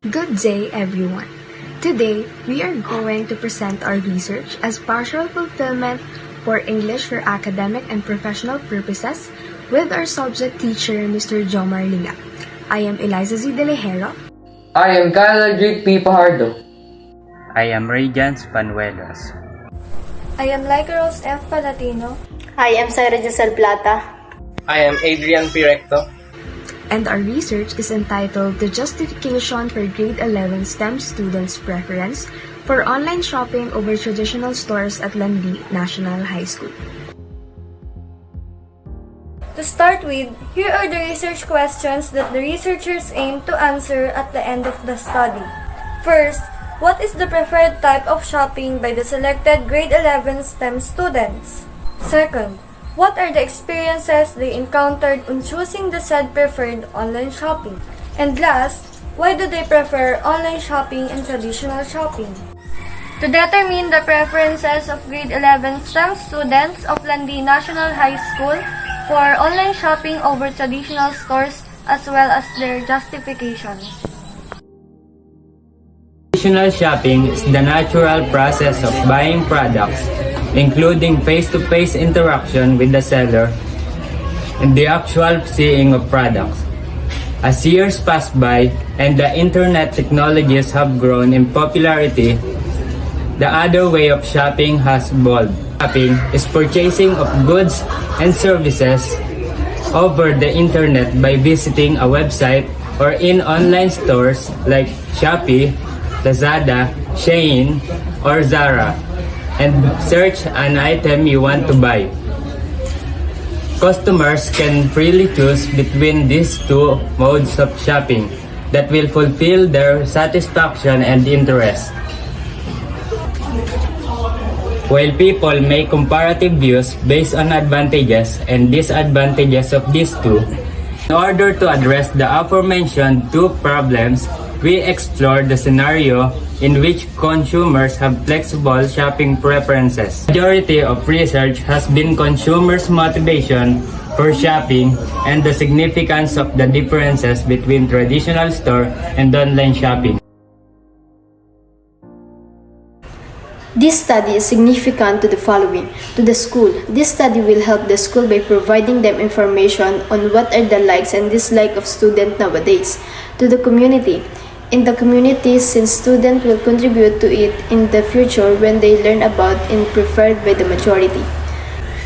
Good day, everyone. Today, we are going to present our research as partial fulfillment for English for academic and professional purposes with our subject teacher, Mr. Jomar Linga. I am Eliza Z. De Lejero. I am Kyle P. Pajardo. I am Radiance Panuelos. I am Lycaros F. Palatino. I am Sarah Giselle Plata. I am Adrian P. Recto. And our research is entitled The Justification for Grade 11 STEM Students' Preference for Online Shopping Over Traditional Stores at Landi National High School. To start with, here are the research questions that the researchers aim to answer at the end of the study. First, what is the preferred type of shopping by the selected grade 11 STEM students? Second, what are the experiences they encountered on choosing the said preferred online shopping? And last, why do they prefer online shopping and traditional shopping? To determine the preferences of grade 11 STEM students of Landi National High School for online shopping over traditional stores as well as their justifications. Traditional shopping is the natural process of buying products, including face-to-face interaction with the seller and the actual seeing of products. As years pass by and the internet technologies have grown in popularity, the other way of shopping has evolved. Shopping is purchasing of goods and services over the internet by visiting a website or in online stores like Shopee, Lazada, Shein, or Zara, and search an item you want to buy. Customers can freely choose between these two modes of shopping that will fulfill their satisfaction and interest. While people make comparative views based on advantages and disadvantages of these two, in order to address the aforementioned two problems, we explore the scenario in which consumers have flexible shopping preferences. The majority of research has been consumers' motivation for shopping and the significance of the differences between traditional store and online shopping. This study is significant to the following. To the school, this study will help the school by providing them information on what are the likes and dislikes of students nowadays. To the community, in the community, since students will contribute to it in the future when they learn about and preferred by the majority.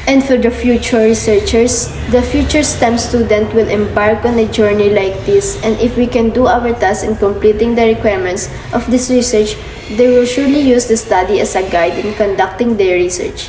And for the future researchers, the future STEM student will embark on a journey like this, and if we can do our task in completing the requirements of this research, they will surely use the study as a guide in conducting their research.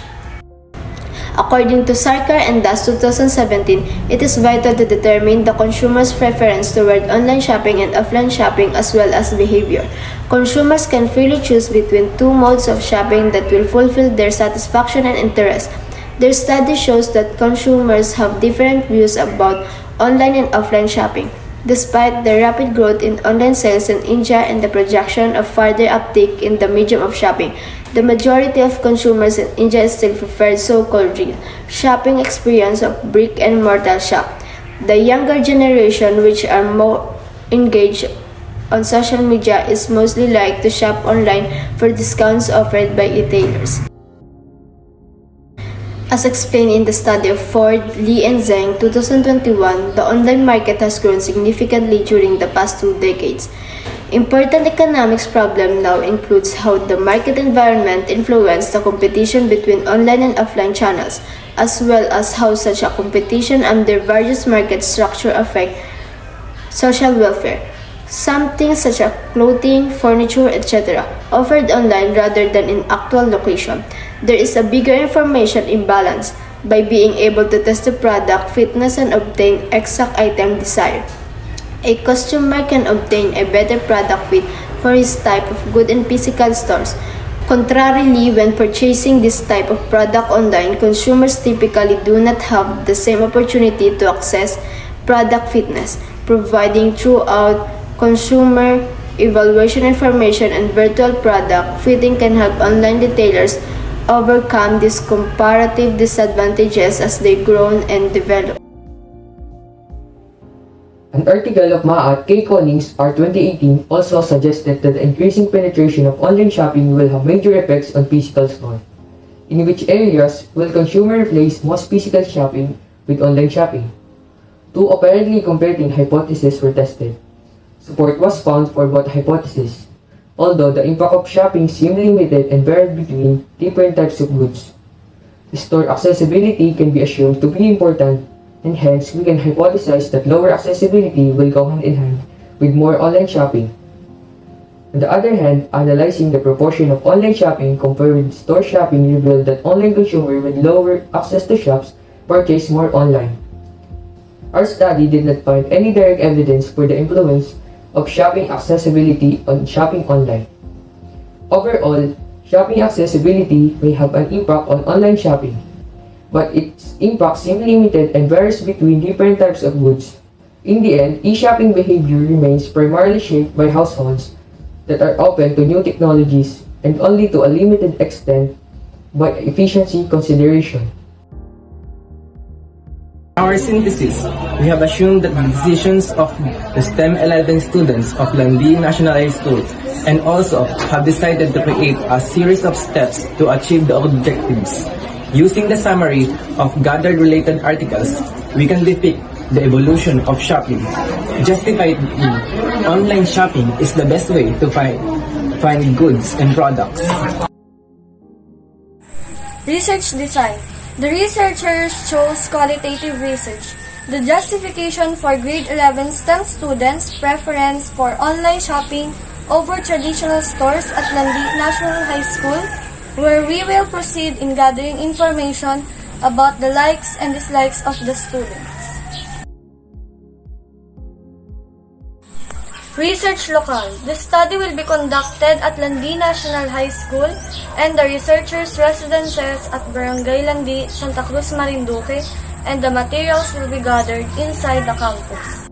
According to Sarkar and Das 2017, it is vital to determine the consumer's preference toward online shopping and offline shopping as well as behavior. Consumers can freely choose between two modes of shopping that will fulfill their satisfaction and interest. Their study shows that consumers have different views about online and offline shopping. Despite the rapid growth in online sales in India and the projection of further uptake in the medium of shopping, the majority of consumers in India still prefer so-called real shopping experience of brick-and-mortar shop. The younger generation, which are more engaged on social media, is mostly like to shop online for discounts offered by retailers. As explained in the study of Ford, Lee, and Zhang 2021, the online market has grown significantly during the past 2 decades. Important economics problem now includes how the market environment influenced the competition between online and offline channels, as well as how such a competition under various market structure affect social welfare. Something such as clothing, furniture, etc. offered online rather than in actual location. There is a bigger information imbalance by being able to test the product fitness and obtain exact item desired. A customer can obtain a better product fit for his type of good in physical stores. Contrarily, when purchasing this type of product online, consumers typically do not have the same opportunity to access product fitness, providing throughout consumer evaluation information and virtual product fitting can help online retailers overcome these comparative disadvantages as they grow and develop. An An article of Maat K. Collins, R. 2018, also suggested that the increasing penetration of online shopping will have major effects on physical store. In which areas will consumer replace most physical shopping with online shopping? Two apparently competing hypotheses were tested. Support was found for both hypotheses, although the impact of shopping seemed limited and varied between different types of goods. Store accessibility can be assumed to be important, and hence we can hypothesize that lower accessibility will go hand in hand with more online shopping. On the other hand, analyzing the proportion of online shopping compared with store shopping revealed that online consumers with lower access to shops purchase more online. Our study did not find any direct evidence for the influence of shopping accessibility on shopping online. Overall, shopping accessibility may have an impact on online shopping, but its impact seems limited and varies between different types of goods. In the end, e-shopping behavior remains primarily shaped by households that are open to new technologies and only to a limited extent by efficiency consideration. Our synthesis, we have assumed that the decisions of the STEM 11 students of Landi National High School and also have decided to create a series of steps to achieve the objectives. Using the summary of gathered related articles, we can depict the evolution of shopping. Justified, online shopping is the best way to find goods and products. Research design. The researchers chose qualitative research. The justification for grade 11 STEM students' preference for online shopping over traditional stores at Landi National High School, where we will proceed in gathering information about the likes and dislikes of the students. Research local. The study will be conducted at Landi National High School and the researchers' residences at Barangay Landi, Santa Cruz, Marinduque, and the materials will be gathered inside the campus.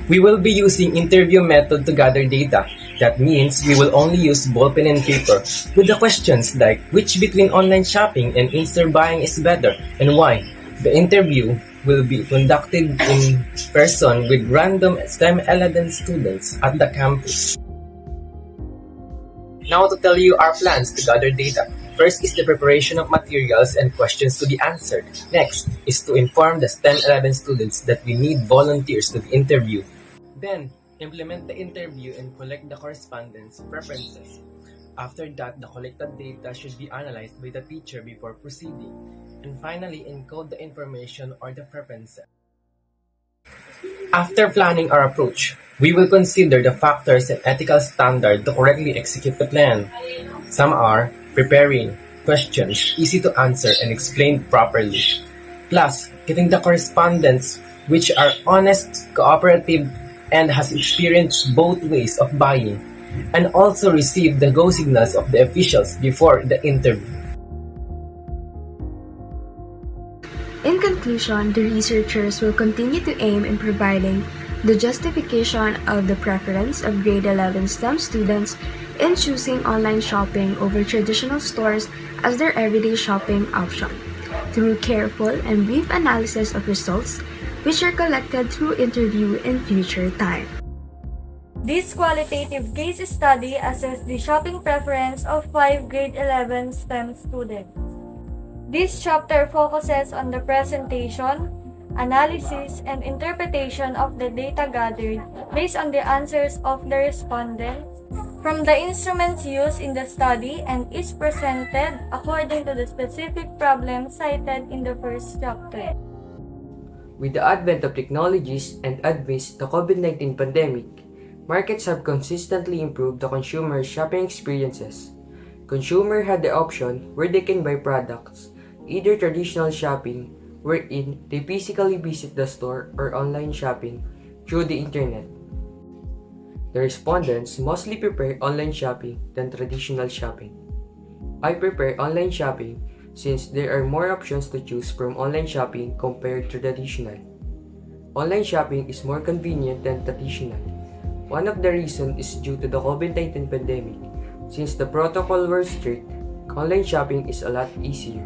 We will be using interview method to gather data. That means we will only use ballpen and paper with the questions like which between online shopping and in-store buying is better and why. The interview will be conducted in person with random STEM 11 students at the campus. Now to tell you our plans to gather data. First is the preparation of materials and questions to be answered. Next is to inform the STEM 11 students that we need volunteers to be interviewed. Then, implement the interview and collect the correspondence preferences. After that, the collected data should be analyzed by the teacher before proceeding. And finally, encode the information or the preferences. After planning our approach, we will consider the factors and ethical standards to correctly execute the plan. Some are preparing questions easy to answer and explained properly, plus getting the correspondents which are honest, cooperative, and has experienced both ways of buying, and also receive the go signals of the officials before the interview. In conclusion, the researchers will continue to aim in providing the justification of the preference of grade 11 STEM students in choosing online shopping over traditional stores as their everyday shopping option, through careful and brief analysis of results which are collected through interview in future time. This qualitative case study assessed the shopping preference of 5 grade 11 STEM students. This chapter focuses on the presentation, analysis, and interpretation of the data gathered based on the answers of the respondents from the instruments used in the study and is presented according to the specific problem cited in the first chapter. With the advent of technologies and amidst the COVID-19 pandemic, markets have consistently improved the consumer shopping experiences. Consumers had the option where they can buy products, either traditional shopping, wherein they physically visit the store, or online shopping through the internet. The respondents mostly prefer online shopping than traditional shopping. I prefer online shopping since there are more options to choose from online shopping compared to traditional. Online shopping is more convenient than traditional. One of the reasons is due to the COVID-19 pandemic. Since the protocol were strict, online shopping is a lot easier.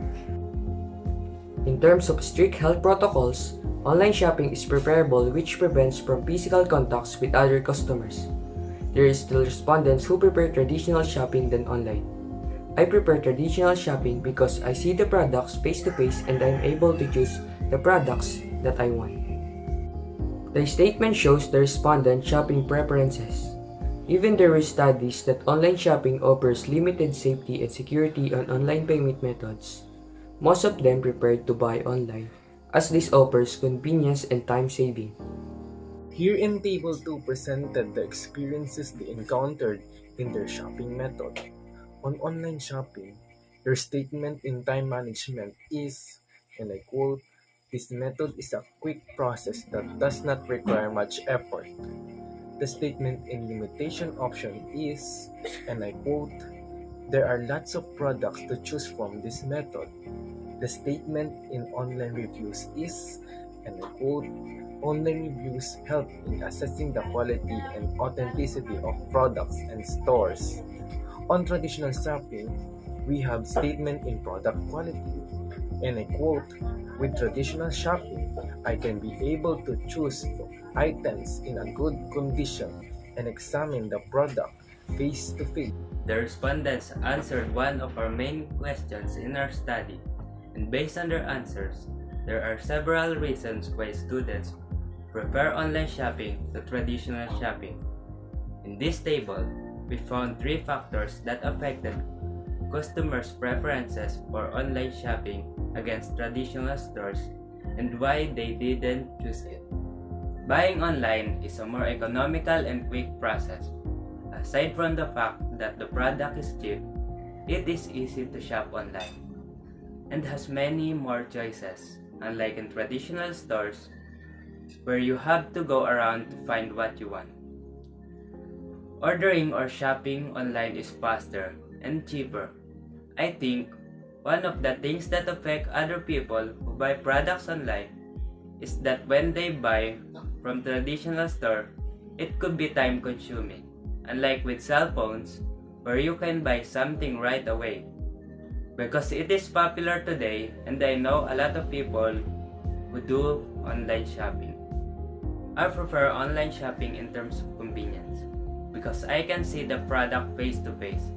In terms of strict health protocols, Online shopping is preferable, which prevents from physical contacts with other customers. There is still respondents who prefer traditional shopping than online. I prefer traditional shopping because I see the products face to face and I am able to choose the products that I want. The statement shows the respondent shopping preferences. Even there were studies that online shopping offers limited safety and security on online payment methods. Most of them preferred to buy online, as this offers convenience and time saving. Here in Table 2 presented the experiences they encountered in their shopping method. On online shopping, their statement in time management is, and I quote, "This method is a quick process that does not require much effort." The statement in limitation option is, and I quote, "There are lots of products to choose from this method." The statement in online reviews is, and I quote, "Online reviews help in assessing the quality and authenticity of products and stores." On traditional shopping, we have statement in product quality, and I quote, "With traditional shopping, I can be able to choose items in a good condition and examine the product face to face." The respondents answered one of our main questions in our study, and based on their answers, there are several reasons why students prefer online shopping to traditional shopping. In this table, we found 3 factors that affected customers' preferences for online shopping against traditional stores and why they didn't choose it. Buying online is a more economical and quick process. Aside from the fact that the product is cheap, it is easy to shop online and has many more choices, unlike in traditional stores where you have to go around to find what you want. Ordering or shopping online is faster and cheaper. I think one of the things that affect other people who buy products online is that when they buy from traditional store, it could be time consuming, unlike with cell phones where you can buy something right away. Because it is popular today and I know a lot of people who do online shopping. I prefer online shopping in terms of convenience because I can see the product face to face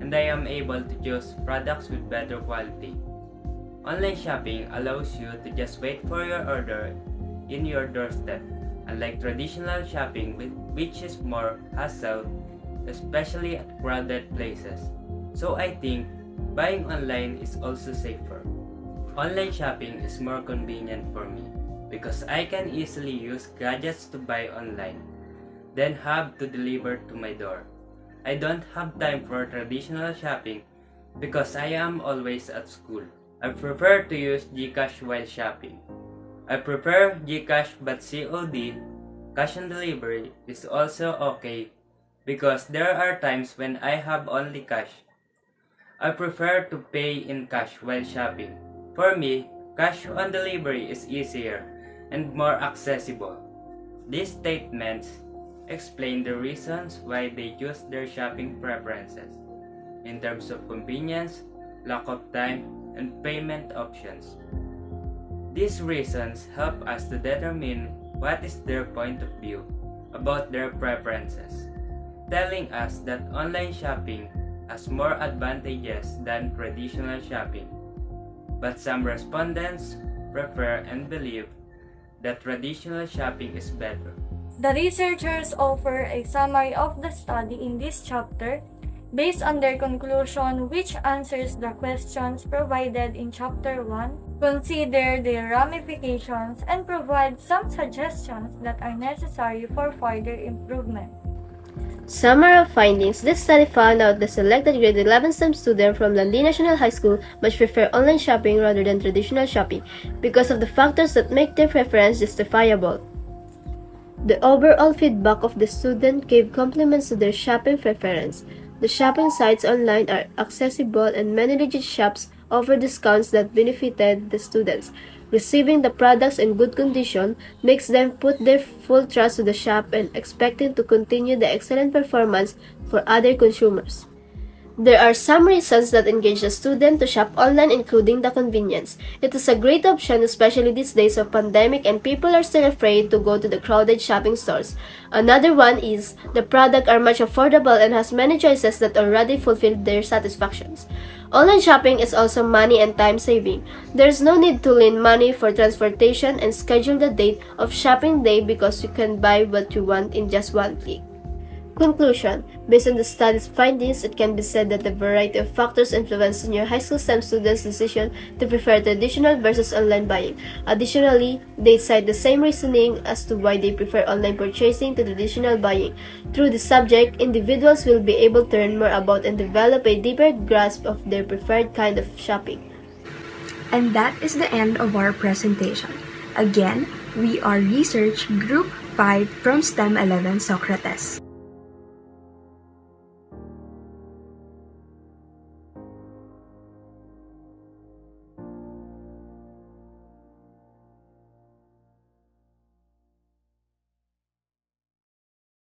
and I am able to choose products with better quality. Online shopping allows you to just wait for your order in your doorstep, unlike traditional shopping which is more hassle, especially at crowded places. So I think buying online is also safer. Online shopping is more convenient for me because I can easily use gadgets to buy online, then have to deliver to my door. I don't have time for traditional shopping because I am always at school. I prefer to use GCash while shopping. I prefer GCash but COD, cash on delivery, is also okay because there are times when I have only cash. I prefer to pay in cash while shopping. For me, cash on delivery is easier and more accessible. These statements explain the reasons why they choose their shopping preferences in terms of convenience, lack of time, and payment options. These reasons help us to determine what is their point of view about their preferences, telling us that online shopping has more advantages than traditional shopping. But some respondents prefer and believe that traditional shopping is better. The researchers offer a summary of the study in this chapter based on their conclusion, which answers the questions provided in Chapter 1, consider their ramifications, and provide some suggestions that are necessary for further improvement. Summary of findings. This study found out the selected grade 11 STEM student from Landi National High School much prefer online shopping rather than traditional shopping because of the factors that make their preference justifiable. The overall feedback of the student gave compliments to their shopping preference. The shopping sites online are accessible and many legit shops offer discounts that benefited the students. Receiving the products in good condition makes them put their full trust to the shop and expecting to continue the excellent performance for other consumers. There are some reasons that engage the student to shop online, including the convenience. It is a great option, especially these days of pandemic and people are still afraid to go to the crowded shopping stores. Another one is the products are much affordable and has many choices that already fulfill their satisfactions. Online shopping is also money and time saving. There is no need to lend money for transportation and schedule the date of shopping day because you can buy what you want in just one click. Conclusion. Based on the study's findings, it can be said that a variety of factors influence senior high school STEM students' decision to prefer traditional versus online buying. Additionally, they cite the same reasoning as to why they prefer online purchasing to traditional buying. Through this subject, individuals will be able to learn more about and develop a deeper grasp of their preferred kind of shopping. And that is the end of our presentation. Again, we are Research Group 5 from STEM 11 Socrates.